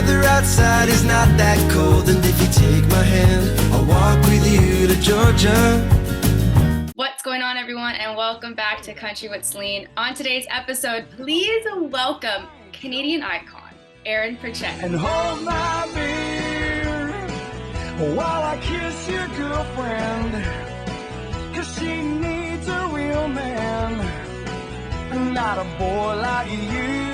weather outside is not that cold, and if you take my hand, I'll walk with you to Georgia. What's going on, everyone, and welcome back to Country with Celine. On today's episode, please welcome Canadian icon, Aaron Pritchett. And hold my beer while I kiss your girlfriend, 'cause she needs a real man, not a boy like you.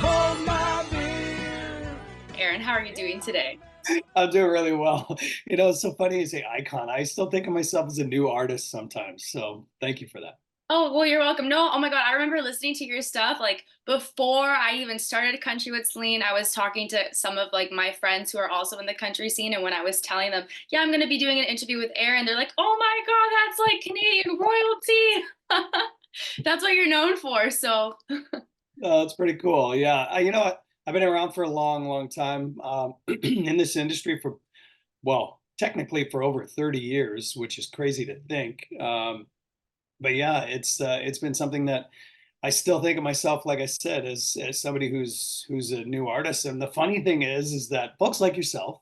Hold my beer. Aaron, how are you doing today? I'm doing really well. You know, it's so funny you say icon. I still think of myself as a new artist sometimes. So thank you for that. Oh, well, you're welcome. No, oh my God, I remember listening to your stuff. Like before I even started Country with Celine, I was talking to some of like my friends who are also in the country scene. And when I was telling them, yeah, I'm going to be doing an interview with Aaron, they're like, oh my God, that's like Canadian royalty. That's what you're known for. So It's pretty cool. Yeah. You know what? I've been around for a long, long time in this industry for, well, technically for over 30 years, which is crazy to think. But yeah, it's been something that I still think of myself, like I said, as somebody who's a new artist. And the funny thing is that folks like yourself,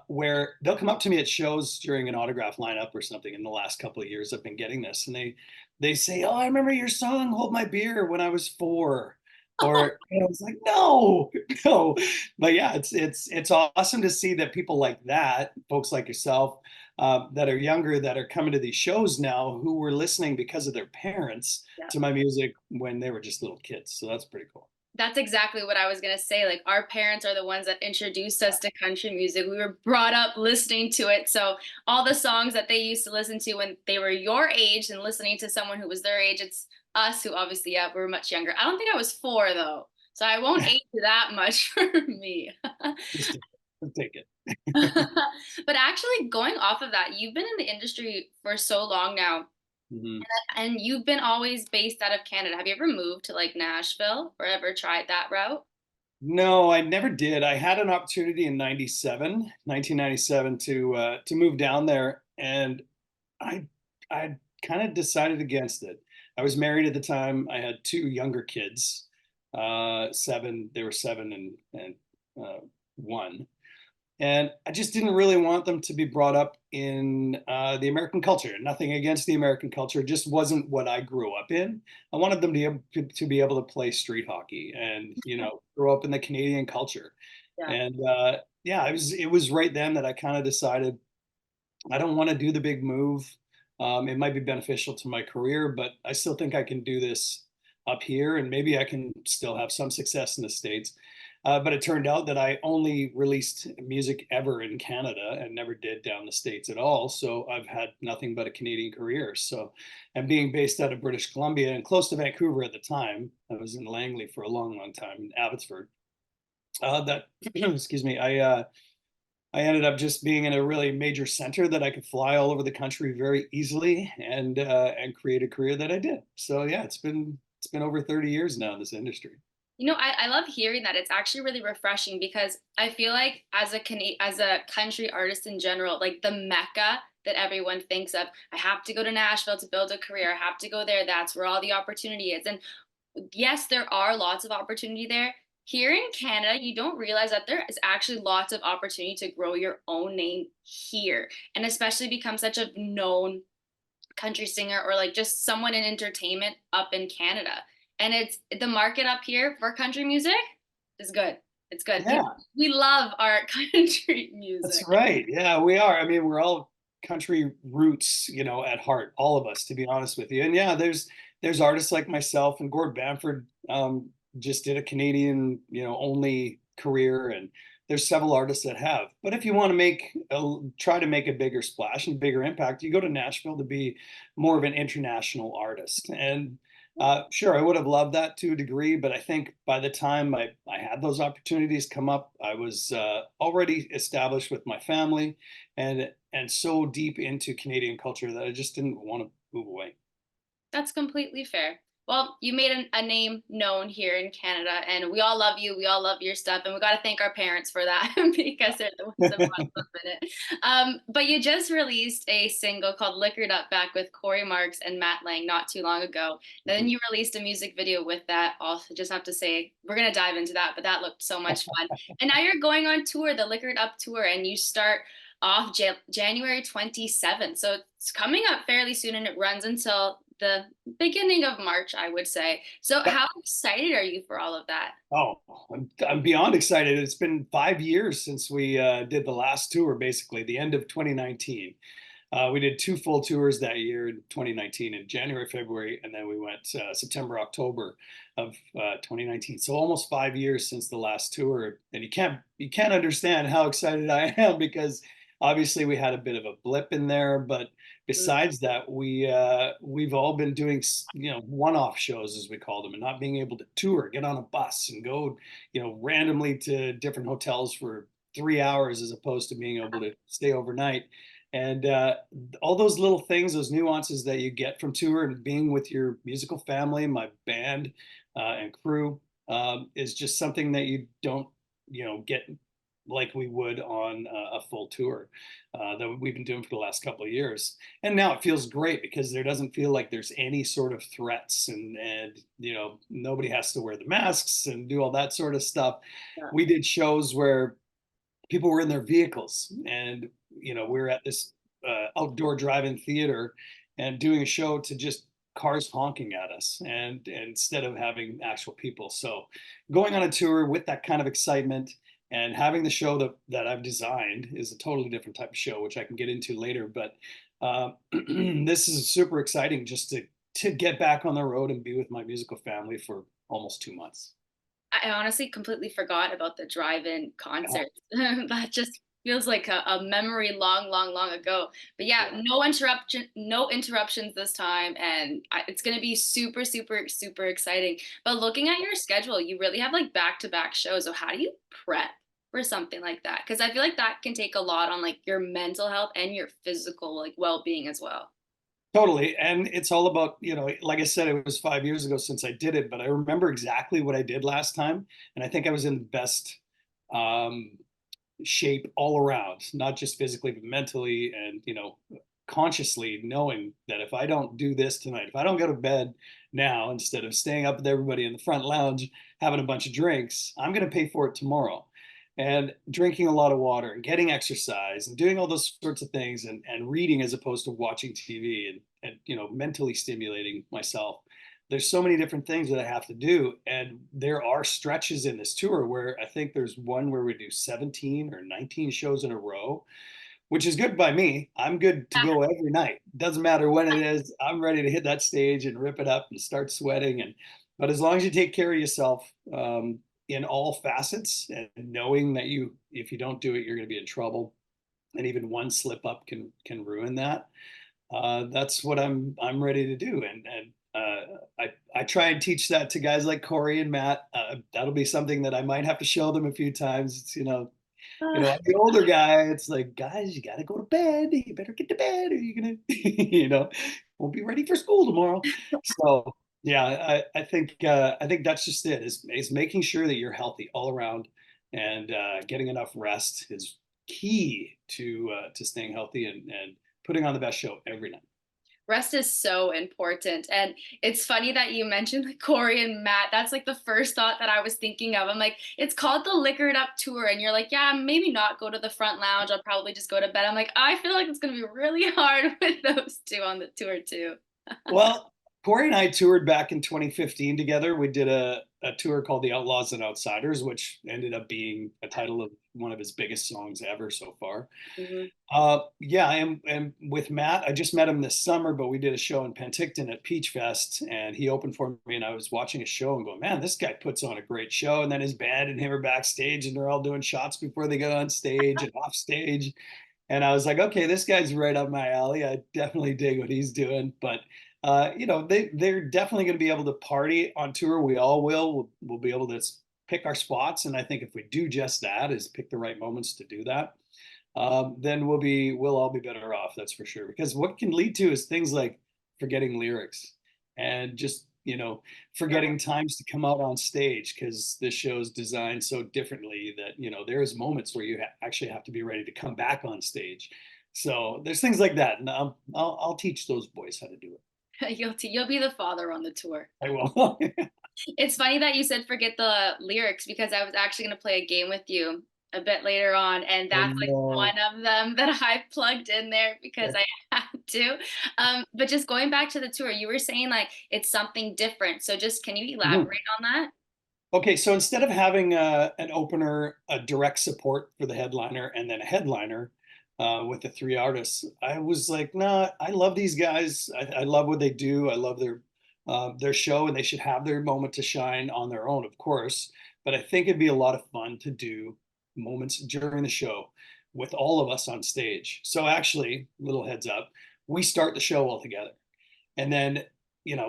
where they'll come up to me at shows during an autograph lineup or something. In the last couple of years, I've been getting this, and they say, "Oh, I remember your song, Hold My Beer, when I was 4." Or I was like, no, no. But yeah, it's awesome to see that people like that, folks like yourself, that are younger, that are coming to these shows now, who were listening because of their parents yeah. to my music when they were just little kids. So that's pretty cool. That's exactly what I was going to say. Like, our parents are the ones that introduced us to country music. We were brought up listening to it. So all the songs that they used to listen to when they were your age and listening to someone who was their age, it's us who obviously, yeah, we're much younger. I don't think I was 4 though. So I won't age you that much for me. Just take it. But actually, going off of that, you've been in the industry for so long now. Mhm. And you've been always based out of Canada. Have you ever moved to like Nashville or ever tried that route? No, I never did. I had an opportunity in 1997, to move down there, and I I kind of decided against it. I was married at the time. I had 2 younger kids, 7. They were 7 and 1, and I just didn't really want them to be brought up in the American culture. Nothing against the American culture, it just wasn't what I grew up in. I wanted them to be able to play street hockey and grow up in the Canadian culture. Yeah. And yeah, it was right then that I kind of decided I don't want to do the big move. It might be beneficial to my career, but I still think I can do this up here, and maybe I can still have some success in the States. But it turned out that I only released music ever in Canada and never did down the States at all. So I've had nothing but a Canadian career. So, and being based out of British Columbia and close to Vancouver at the time, I was in Langley for a long, long time in Abbotsford. That, excuse me, I ended up just being in a really major center that I could fly all over the country very easily and create a career that I did. So yeah, it's been over 30 years now in this industry. I love hearing that. It's actually really refreshing because I feel like as a country artist in general, like the mecca that everyone thinks of, I have to go to Nashville to build a career. I have to go there. That's where all the opportunity is. And yes, there are lots of opportunity there. Here in Canada, you don't realize that there is actually lots of opportunity to grow your own name here and especially become such a known country singer or like just someone in entertainment up in Canada. And it's the market up here for country music is good. It's good. Yeah, We love our country that's music. right. Yeah, we are. I mean, we're all country roots, at heart, all of us, to be honest with you. And yeah, there's artists like myself and Gord Bamford, just did a Canadian, only career, and there's several artists that have. But if you want to try to make a bigger splash and bigger impact, you go to Nashville to be more of an international artist. And sure, I would have loved that to a degree, but I think by the time I had those opportunities come up, I was already established with my family and so deep into Canadian culture that I just didn't want to move away. That's completely fair. Well, you made a name known here in Canada, and we all love you. We all love your stuff, and we got to thank our parents for that because they're the ones that brought us up in it. But you just released a single called "Liquored Up" back with Cory Marks and Matt Lang not too long ago. And then you released a music video with that. Also, just have to say we're gonna dive into that, but that looked so much fun. And now you're going on tour, the Liquored Up tour, and you start off January 27th. So it's coming up fairly soon, and it runs until the beginning of March, I would say. So how excited are you for all of that? Oh, I'm beyond excited. It's been 5 years since we did the last tour, basically, the end of 2019. We did 2 full tours that year in 2019 in January, February, and then we went September, October of 2019. So almost 5 years since the last tour, and you can't understand how excited I am because obviously we had a bit of a blip in there, but besides that, we've all been doing one-off shows as we call them, and not being able to tour, get on a bus and go randomly to different hotels for 3 hours as opposed to being able to stay overnight. And all those little things, those nuances that you get from tour and being with your musical family, my band and crew, is just something that you don't, get like we would on a full tour that we've been doing for the last couple of years. And now it feels great because there doesn't feel like there's any sort of threats, and nobody has to wear the masks and do all that sort of stuff. Yeah. We did shows where people were in their vehicles, and we're at this outdoor drive-in theater and doing a show to just cars honking at us, and instead of having actual people. So going on a tour with that kind of excitement and having the show that I've designed is a totally different type of show, which I can get into later. But this is super exciting just to get back on the road and be with my musical family for almost 2 months. I honestly completely forgot about the drive-in concerts. That just feels like a memory long, long, long ago. But yeah, no interruptions this time, and it's gonna be super, super, super exciting. But looking at your schedule, you really have like back-to-back shows. So how do you prep for something like that? Because I feel like that can take a lot on like your mental health and your physical like well-being as well. Totally. And it's all about, like I said, it was 5 years ago since I did it, but I remember exactly what I did last time. And I think I was in the best um, shape all around, not just physically, but mentally and, consciously knowing that if I don't do this tonight, if I don't go to bed now, instead of staying up with everybody in the front lounge having a bunch of drinks, I'm going to pay for it tomorrow. And drinking a lot of water and getting exercise and doing all those sorts of things, and reading as opposed to watching TV, and mentally stimulating myself. There's so many different things that I have to do. And there are stretches in this tour where I think there's one where we do 17 or 19 shows in a row, which is good by me. I'm good to go every night. Doesn't matter when it is. I'm ready to hit that stage and rip it up and start sweating. But as long as you take care of yourself in all facets, and knowing that if you don't do it, you're going to be in trouble, and even one slip up can ruin that. That's what I'm ready to do, and I try and teach that to guys like Cory and Matt. That'll be something that I might have to show them a few times. It's, I'm the older guy. It's like, guys, you got to go to bed. You better get to bed, or you're gonna, won't be ready for school tomorrow. So yeah, I think that's just it. Is making sure that you're healthy all around, and getting enough rest is key to staying healthy, and putting on the best show every night. Rest is so important. And it's funny that you mentioned like Cory and Matt. That's like the first thought that I was thinking of. I'm like, it's called the Liquored Up Tour. And you're like, yeah, maybe not go to the front lounge. I'll probably just go to bed. I'm like, I feel like it's going to be really hard with those two on the tour too. Well, Cory and I toured back in 2015 together. We did a tour called The Outlaws and Outsiders, which ended up being a title of one of his biggest songs ever so far. Mhm. Yeah, and with Matt, I just met him this summer, but we did a show in Penticton at Peach Fest, and he opened for me, and I was watching a show and going, man, this guy puts on a great show. And then his band and him are backstage, and they're all doing shots before they get on stage and off stage. And I was like, okay, this guy's right up my alley. I definitely dig what he's doing. But they're definitely going to be able to party on tour. We all will. We'll be able to pick our spots. And I think if we do just that, is pick the right moments to do that, then we'll all be better off. That's for sure. Because what can lead to is things like forgetting lyrics and just forgetting times to come out on stage because this show is designed so differently that, there's moments where you actually have to be ready to come back on stage. So there's things like that. And I'll teach those boys how to do it. You'll be the father on the tour. I will. It's funny that you said forget the lyrics because I was actually going to play a game with you a bit later on, and that's like one of them that I plugged in there because I had to. But just going back to the tour, you were saying like it's something different. So just can you elaborate on that? Okay, so instead of having an opener, a direct support for the headliner, and then a headliner with the three artists, I was like, nah, I love these guys. I love what they do. I love their show, and they should have their moment to shine on their own, of course. But I think it'd be a lot of fun to do moments during the show with all of us on stage. So actually, little heads up, we start the show all together. And then,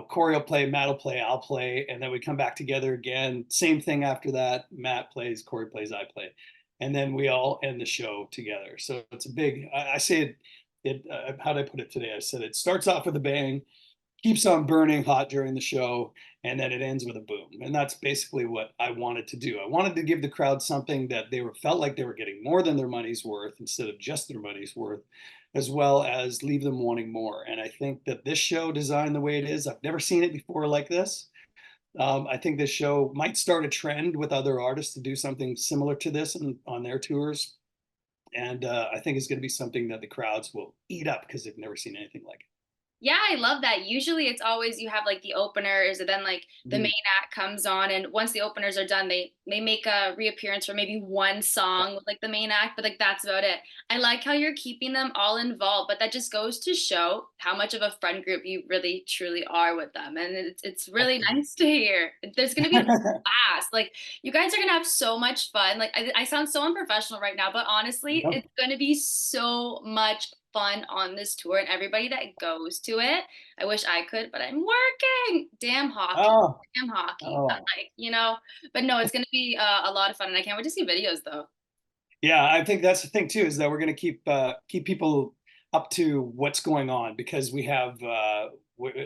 Cory will play, Matt will play, I'll play, and then we come back together again. Same thing after that. Matt plays, Cory plays, I play. And then we all end the show together. So it's a big, I say how did I put it today? I said it starts off with a bang, keeps on burning hot during the show, and then it ends with a boom. And that's basically what I wanted to do. I wanted to give the crowd something that felt like they were getting more than their money's worth instead of just their money's worth, as well as leave them wanting more. And I think that this show designed the way it is, I've never seen it before like this. I think this show might start a trend with other artists to do something similar to this on their tours. And I think it's going to be something that the crowds will eat up because they've never seen anything like it. Yeah, I love that. Usually it's always you have like the openers and then like the main act comes on, and once the openers are done, they make a reappearance for maybe one song with like the main act, but like that's about it. I like how you're keeping them all involved, but that just goes to show how much of a friend group you really truly are with them. And it's really nice to hear. There's gonna be a blast. Like you guys are gonna have so much fun. Like I sound so unprofessional right now, but honestly, it's gonna be so much fun on this tour, and everybody that goes to it, I wish I could, but I'm working. Damn hockey. Damn hockey. But but no, it's going to be a lot of fun, and I can't wait to see videos though. Yeah, I think that's the thing too, is that we're going to keep people up to what's going on, because we have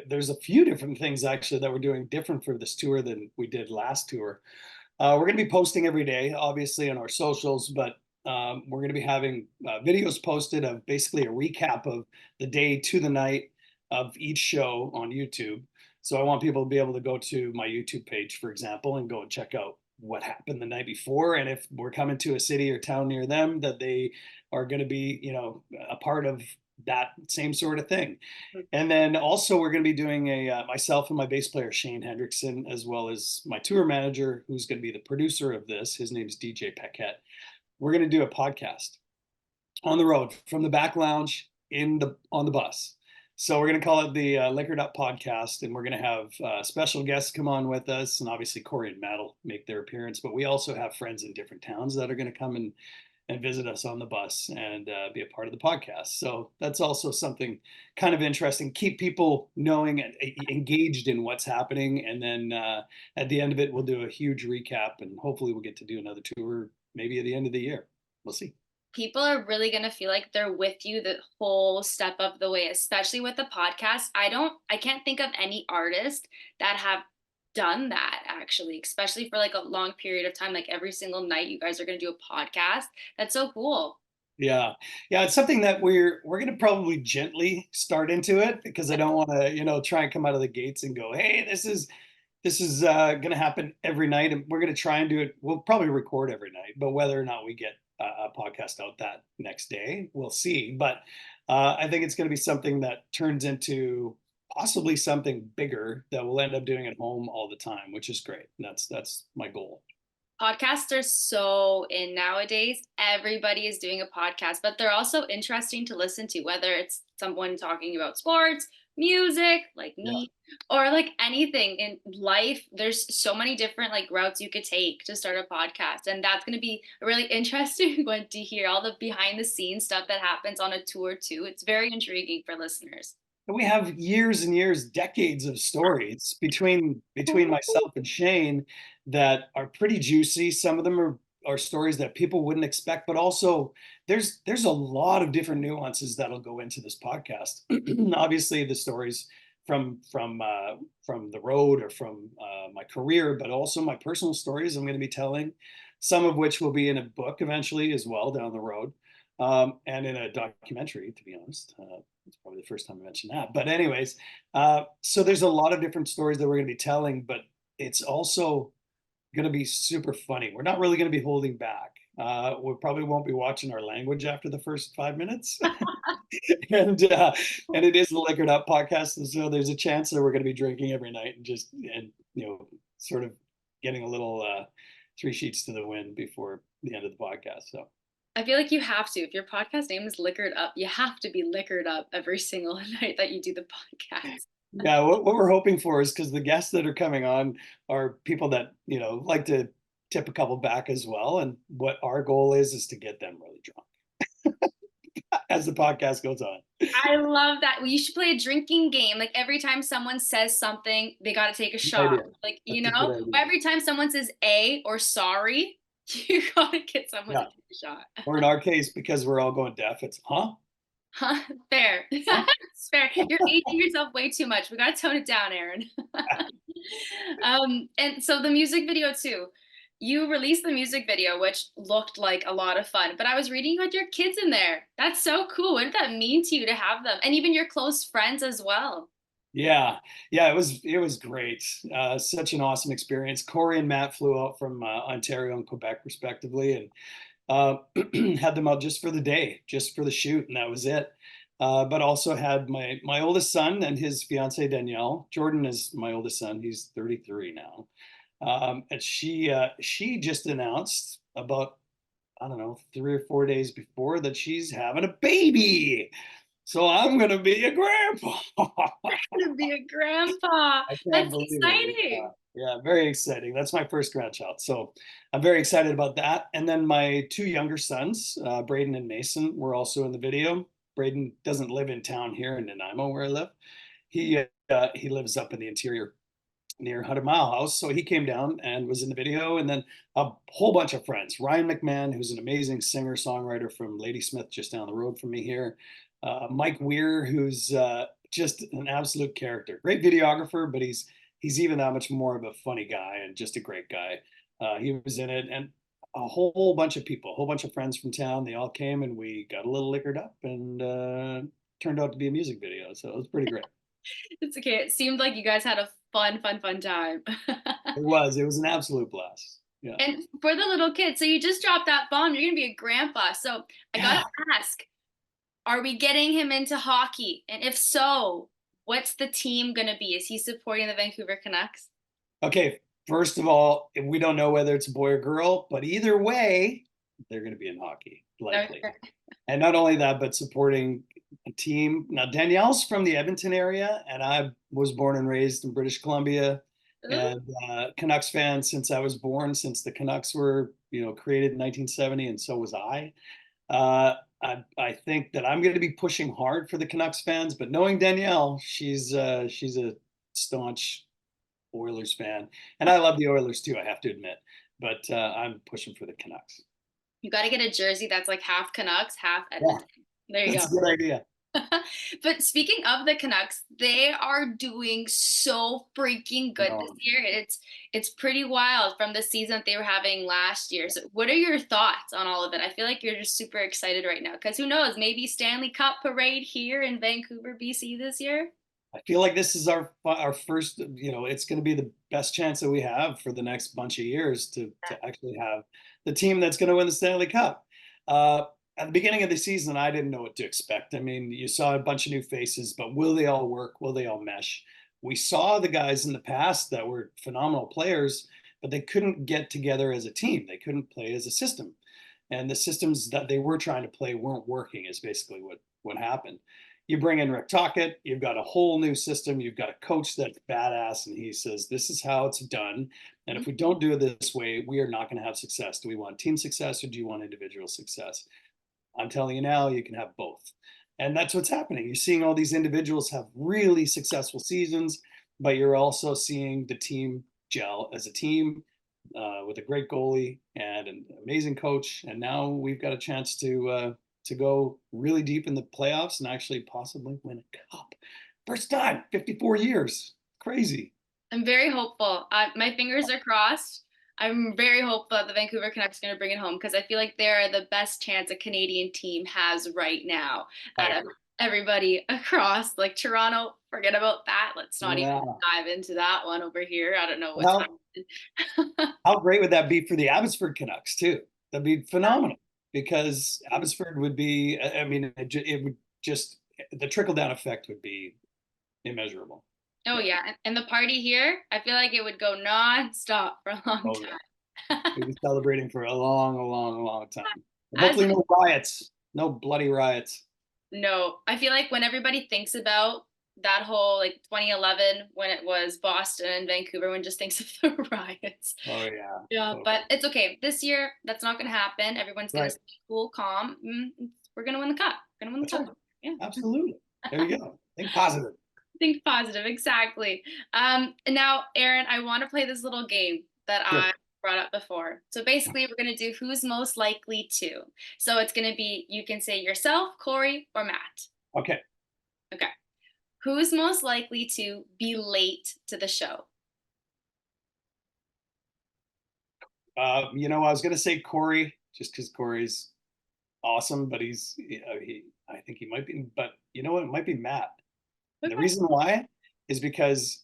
there's a few different things actually that we're doing different for this tour than we did last tour. We're going to be posting every day, obviously, on our socials, but we're going to be having videos posted of basically a recap of the day to the night of each show on YouTube. So I want people to be able to go to my YouTube page, for example, and go and check out what happened the night before. And if we're coming to a city or town near them, that they are going to be, a part of that same sort of thing. And then also we're going to be doing myself and my bass player, Shane Hendrickson, as well as my tour manager, who's going to be the producer of this. His name is DJ PRITCHETT. We're going to do a podcast on the road from the back lounge on the bus. So we're going to call it the Liquored Up Podcast, and we're going to have special guests come on with us. And obviously Cory and Matt will make their appearance, but we also have friends in different towns that are going to come and visit us on the bus and be a part of the podcast. So that's also something kind of interesting. Keep people knowing and engaged in what's happening. And then at the end of it, we'll do a huge recap, and hopefully we'll get to do another tour maybe at the end of the year. We'll see. People are really going to feel like they're with you the whole step of the way, especially with the podcast. I can't think of any artist that have done that actually, especially for like a long period of time. Like every single night you guys are going to do a podcast. That's so cool. Yeah. It's something that we're going to probably gently start into it, because I don't want to, try and come out of the gates and go, hey, this is going to happen every night, and we're going to try and do it. We'll probably record every night, but whether or not we get a podcast out that next day, we'll see. But I think it's going to be something that turns into possibly something bigger that we'll end up doing at home all the time, which is great. That's my goal. Podcasts are so in nowadays. Everybody is doing a podcast, but they're also interesting to listen to, whether it's someone talking about sports, music, like me, or like anything in life. There's so many different like routes you could take to start a podcast, and that's going to be a really interesting one to hear all the behind the scenes stuff that happens on a tour too. It's very intriguing for listeners. We have years and years, decades of stories between myself and Shane that are pretty juicy. Some of them are stories that people wouldn't expect, but also there's a lot of different nuances that'll go into this podcast. Obviously, the stories from the road or from my career, but also my personal stories I'm going to be telling, some of which will be in a book eventually as well down the road, and in a documentary, to be honest. It's probably the first time I mentioned that. But anyways, so there's a lot of different stories that we're going to be telling, but it's also going to be super funny. We're not really going to be holding back. We probably won't be watching our language after the first 5 minutes. And it is the Liquored Up podcast, and so there's a chance that we're going to be drinking every night and sort of getting a little three sheets to the wind before the end of the podcast. So I feel like you have to. If your podcast name is Liquored Up, you have to be liquored up every single night that you do the podcast. yeah, what we're hoping for is, because the guests that are coming on are people that like to tip a couple back as well, and what our goal is to get them really drunk as the podcast goes on. I love that. Well, you should play a drinking game. Like every time someone says something, they got to take a shot. Idea. Like, That's a good idea. every time someone says A or sorry, you got to get someone to take a shot. Or in our case, because we're all going deaf, it's Huh? Fair. It's fair. You're aging yourself way too much. We got to tone it down, Aaron. And so the music video too. You released the music video, which looked like a lot of fun, but I was reading you had your kids in there. That's so cool. What did that mean to you to have them? And even your close friends as well. Yeah, it was great. Such an awesome experience. Cory and Matt flew out from Ontario and Quebec, respectively, and had them out just for the day, just for the shoot, and that was it. But also had my oldest son and his fiancee Danielle. Jordan is my oldest son; he's 33 now, and she just announced about, I don't know, 3 or 4 days before that she's having a baby. So I'm gonna be a grandpa. To be a grandpa. That's exciting. Yeah, very exciting. That's my first grandchild. So I'm very excited about that. And then my two younger sons, Braden and Mason, were also in the video. Braden doesn't live in town here in Nanaimo where I live. He lives up in the interior near 100 Mile House. So he came down and was in the video. And then a whole bunch of friends. Ryan McMahon, who's an amazing singer-songwriter from Ladysmith, just down the road from me here. Mike Weir, who's just an absolute character. Great videographer, but he's even that much more of a funny guy and just a great guy. He was in it, and a whole bunch of people, a whole bunch of friends from town. They all came, and we got a little liquored up, and turned out to be a music video. So it was pretty great. It's okay. It seemed like you guys had a fun time. It was an absolute blast. Yeah. And for the little kids, so you just dropped that bomb. You're gonna be a grandpa. So I gotta ask, are we getting him into hockey? And if so, what's the team going to be? Is he supporting the Vancouver Canucks? Okay, first of all, we don't know whether it's a boy or girl, but either way, they're going to be in hockey, likely. Okay. And not only that, but supporting a team. Now, Danielle's from the Edmonton area, and I was born and raised in British Columbia. Ooh. And Canucks fan since I was born, since the Canucks were, created in 1970, and so was I. I think that I'm going to be pushing hard for the Canucks fans, but knowing Danielle, she's a staunch Oilers fan, and I love the Oilers too, I have to admit. But I'm pushing for the Canucks. You got to get a jersey that's like half Canucks, half Edmonton. Yeah, there you go. That's a good idea. But speaking of the Canucks, they are doing so freaking good this year. It's pretty wild from the season that they were having last year. So what are your thoughts on all of it? I feel like you're just super excited right now, because who knows, maybe Stanley Cup parade here in Vancouver, BC this year. I feel like this is our first, it's going to be the best chance that we have for the next bunch of years to actually have the team that's going to win the Stanley Cup. At the beginning of the season, I didn't know what to expect. I mean, you saw a bunch of new faces, but will they all work? Will they all mesh? We saw the guys in the past that were phenomenal players, but they couldn't get together as a team. They couldn't play as a system. And the systems that they were trying to play weren't working, is basically what happened. You bring in Rick Tocchet, you've got a whole new system. You've got a coach that's badass, and he says, this is how it's done. And if we don't do it this way, we are not going to have success. Do we want team success, or do you want individual success? I'm telling you now, you can have both. And that's what's happening. You're seeing all these individuals have really successful seasons, but you're also seeing the team gel as a team with a great goalie and an amazing coach. And now we've got a chance to go really deep in the playoffs and actually possibly win a cup. First time, 54 years. Crazy. I'm very hopeful. My fingers are crossed. I'm very hopeful that the Vancouver Canucks are going to bring it home because I feel like they're the best chance a Canadian team has right now I out of agree. everybody across. Like Toronto, forget about that. Let's not even Yeah. dive into that one over here. I don't know what's How, happening. how great would that be for the Abbotsford Canucks too? That'd be phenomenal because Abbotsford would be, I mean, it would just, the trickle down effect would be immeasurable. Oh Yeah. yeah, and the party here, I feel like it would go non-stop for a long Oh, yeah. time. We'll be celebrating for a long time. And As hopefully no riots, no bloody riots. No, I feel like when everybody thinks about that whole like 2011 when it was Boston and Vancouver, one just thinks of the riots. Oh yeah. Yeah, Totally. but it's okay. This year, that's not going to happen. Everyone's going to Right. stay cool, calm. We're going to win the cup. We're going to win the That's right. cup. Yeah. Absolutely. There you go. Think positive. Think positive. Exactly. And now, Aaron, I want to play this little game that Sure. I brought up before. So basically, we're going to do who's most likely to. So it's going to be, you can say yourself, Cory, or Matt. Okay. Okay. Who's most likely to be late to the show? I was going to say Cory just because Cory's awesome, but I think he might be, but you know what? It might be Matt. And the Okay. reason why is because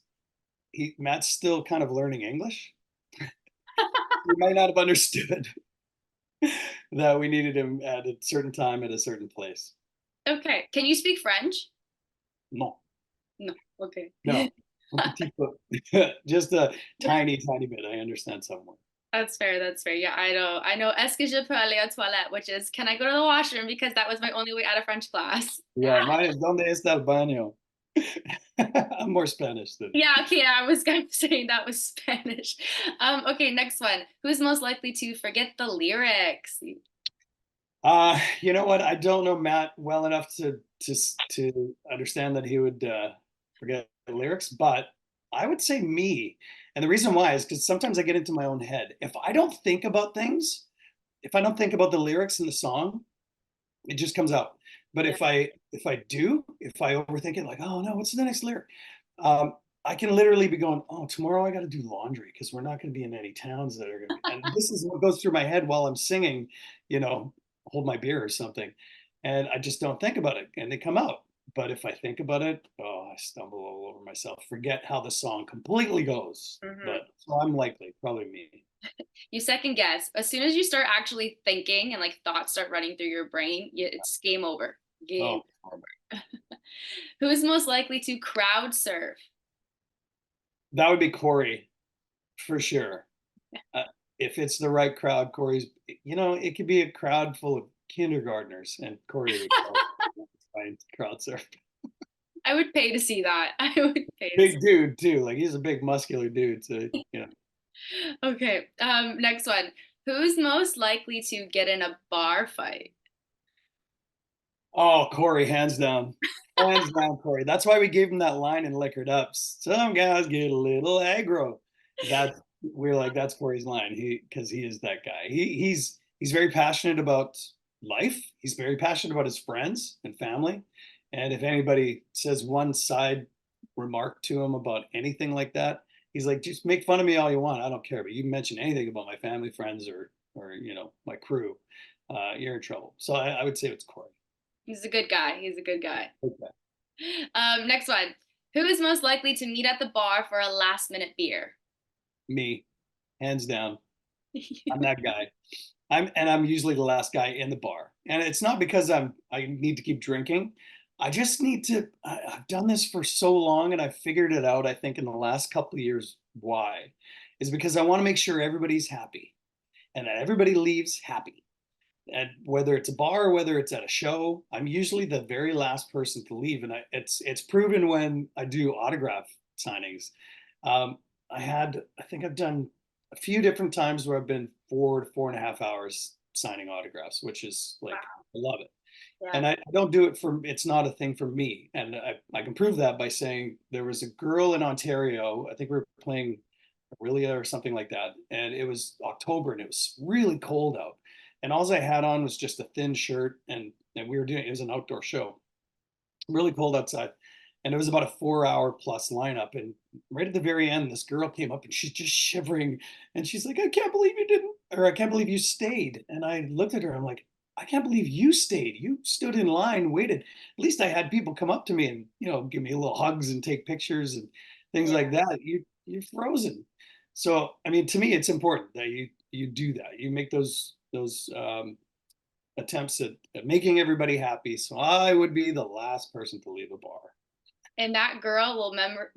Matt's still kind of learning English. He might not have understood that we needed him at a certain time at a certain place. Okay. Can you speak French? No, No. Okay. no. Un petit peu. Just a tiny bit. I understand somewhat. That's fair. That's fair. Yeah, I know. I know. Est-ce que je peux aller aux toilettes? Which is, can I go to the washroom? Because that was my only way out of French class. Yeah, mine is ¿Dónde está el baño? I'm more Spanish than. Yeah. Okay. Yeah, I was kind of saying that was Spanish. Okay. Next one. Who's most likely to forget the lyrics? You know what? I don't know Matt well enough to understand that he would forget the lyrics, but I would say me. And the reason why is because sometimes I get into my own head. If I don't think about things, if I don't think about the lyrics in the song, it just comes out. But Yeah. if I do, if I overthink it, like, oh no, what's the next lyric? I can literally be going, oh, tomorrow I got to do laundry because we're not going to be in any towns that are going to be. And this is what goes through my head while I'm singing, hold my beer or something. And I just don't think about it and they come out. But if I think about it, oh, I stumble all over myself, forget how the song completely goes. But so I'm likely, probably me. You second guess. As soon as you start actually thinking and like thoughts start running through your brain, it's game over. Game over. Who's most likely to crowd surf? That would be Cory, for sure. If it's the right crowd, Cory's, it could be a crowd full of kindergartners and Cory would find crowd surf. I would pay to see that. I would pay to Big dude too. Like he's a big muscular dude. So Okay. Next one. Who's most likely to get in a bar fight? Oh, Cory, hands down. Hands down, Cory. That's why we gave him that line in Liquored Up. Some guys get a little aggro. We're like, that's Cory's line. Because he is that guy. He's very passionate about life. He's very passionate about his friends and family. And if anybody says one side remark to him about anything like that, he's like, just make fun of me all you want. I don't care. But you mention anything about my family, friends, or my crew, you're in trouble. So I would say it's Cory. He's a good guy. He's a good guy. Okay. Next one. Who is most likely to meet at the bar for a last minute beer? Me, hands down. I'm that guy. I'm usually the last guy in the bar. And it's not because I need to keep drinking. I just need to, I've done this for so long and I figured it out, I think, in the last couple of years. Why? Is because I want to make sure everybody's happy and that everybody leaves happy. And whether it's a bar or whether it's at a show, I'm usually the very last person to leave. And it's proven when I do autograph signings. I think I've done a few different times where I've been 4.5 hours signing autographs, which is like, I love it. Yeah. And I don't do it it's not a thing for me. And I can prove that by saying there was a girl in Ontario, I think we were playing Aurelia or something like that. And it was October and it was really cold out. And all I had on was just a thin shirt and it was an outdoor show, really cold outside. and it was about a 4 hour plus lineup. And right at the very end, this girl came up and she's just shivering, and she's like, "I can't believe you didn't, or I can't believe you stayed." And I looked at her, I'm like, "I can't believe you stayed. You stood in line, waited. At least I had people come up to me and, give me little hugs and take pictures and things Yeah. like that. You're frozen." So, I mean, to me, it's important that you do that. You make those attempts at making everybody happy. So I would be the last person to leave a bar. And that girl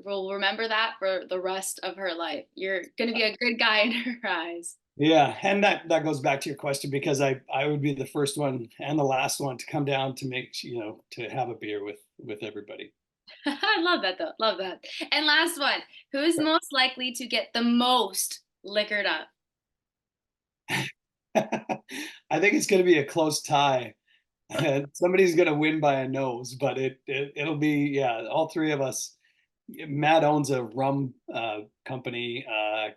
will remember that for the rest of her life. You're gonna be a good guy in her eyes. Yeah, and that goes back to your question, because I would be the first one and the last one to come down to make, to have a beer with everybody. I love that though. Love that. And last one, who is most likely to get the most liquored up? I think it's going to be a close tie. Somebody's going to win by a nose, but it'll be, yeah, all three of us. Matt owns a rum company.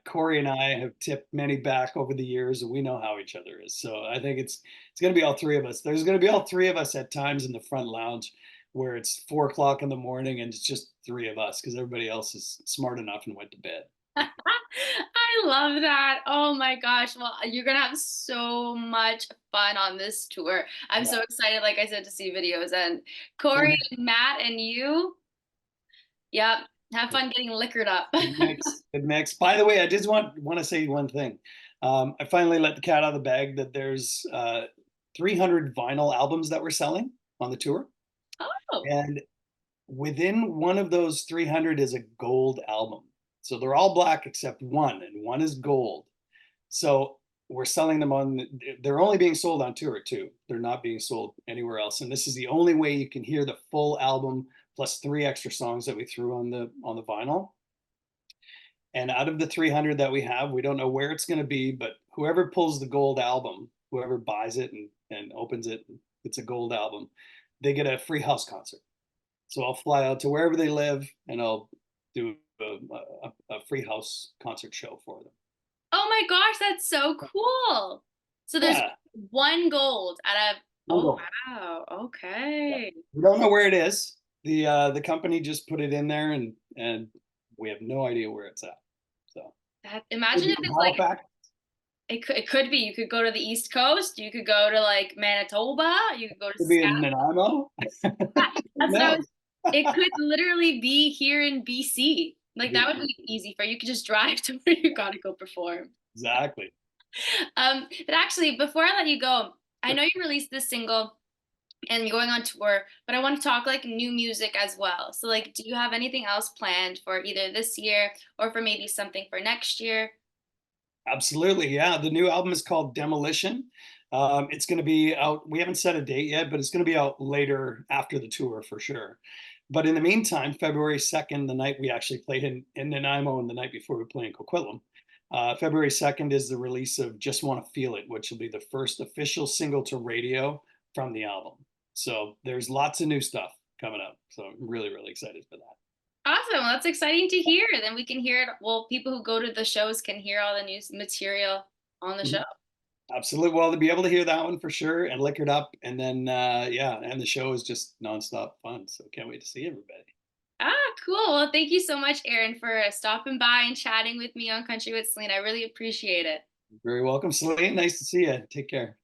Cory and I have tipped many back over the years, and we know how each other is. So I think it's going to be all three of us. There's going to be all three of us at times in the front lounge where it's 4 o'clock in the morning and it's just three of us because everybody else is smart enough and went to bed. I love that. Oh my gosh. Well, you're gonna have so much fun on this tour. I'm Yeah. so excited, like I said, to see videos. And Cory, Matt, and you, yep, have fun getting liquored up. Good mix. Good mix. By the way, I just want to say one thing. I finally let the cat out of the bag that there's 300 vinyl albums that we're selling on the tour, Oh, and within one of those 300 is a gold album. So they're all black except one, and one is gold. So we're selling them on. They're only being sold on tour too. They're not being sold anywhere else. And this is the only way you can hear the full album plus 3 extra songs that we threw on the vinyl. And out of the 300 that we have, we don't know where it's going to be, but whoever pulls the gold album, whoever buys it and opens it, it's a gold album, they get a free house concert. So I'll fly out to wherever they live and I'll do a free house concert show for them. oh my gosh, that's so cool. So there's Yeah, one gold out of, one oh gold. wow, Yeah. okay. We don't know where it is. The company just put it in there, and we have no idea where it's at. So That could imagine be if in it's like Halifax, it could be. You could go to the East Coast, you could go to like Manitoba, you could go to could be in Nanaimo. That's what I No, was. It could literally be here in BC. Like that would exactly. be easy for you. You could just drive to where you gotta go perform. But actually, before I let you go, I know you released this single and you're going on tour, but I want to talk like new music as well. So like, do you have anything else planned for either this year or for maybe something for next year? Absolutely, yeah. The new album is called Demolition. It's going to be out. We haven't set a date yet, but it's going to be out later after the tour for sure. But in the meantime, February 2nd, the night we actually played in Nanaimo, and the night before we play in Coquitlam, February 2nd is the release of Just Want to Feel It, which will be the first official single to radio from the album. So there's lots of new stuff coming up. So I'm really, really excited for that. Awesome. Well, that's exciting to hear. Then we can hear it. Well, people who go to the shows can hear all the new material on the show. Mhm. Absolutely. Well, to be able to hear that one for sure and lick it up. And then, yeah, and the show is just nonstop fun. So can't wait to see everybody. Ah, cool. Well, thank you so much, Aaron, for stopping by and chatting with me on Country with Celine. I really appreciate it. Very welcome, Celine. Nice to see you. Take care.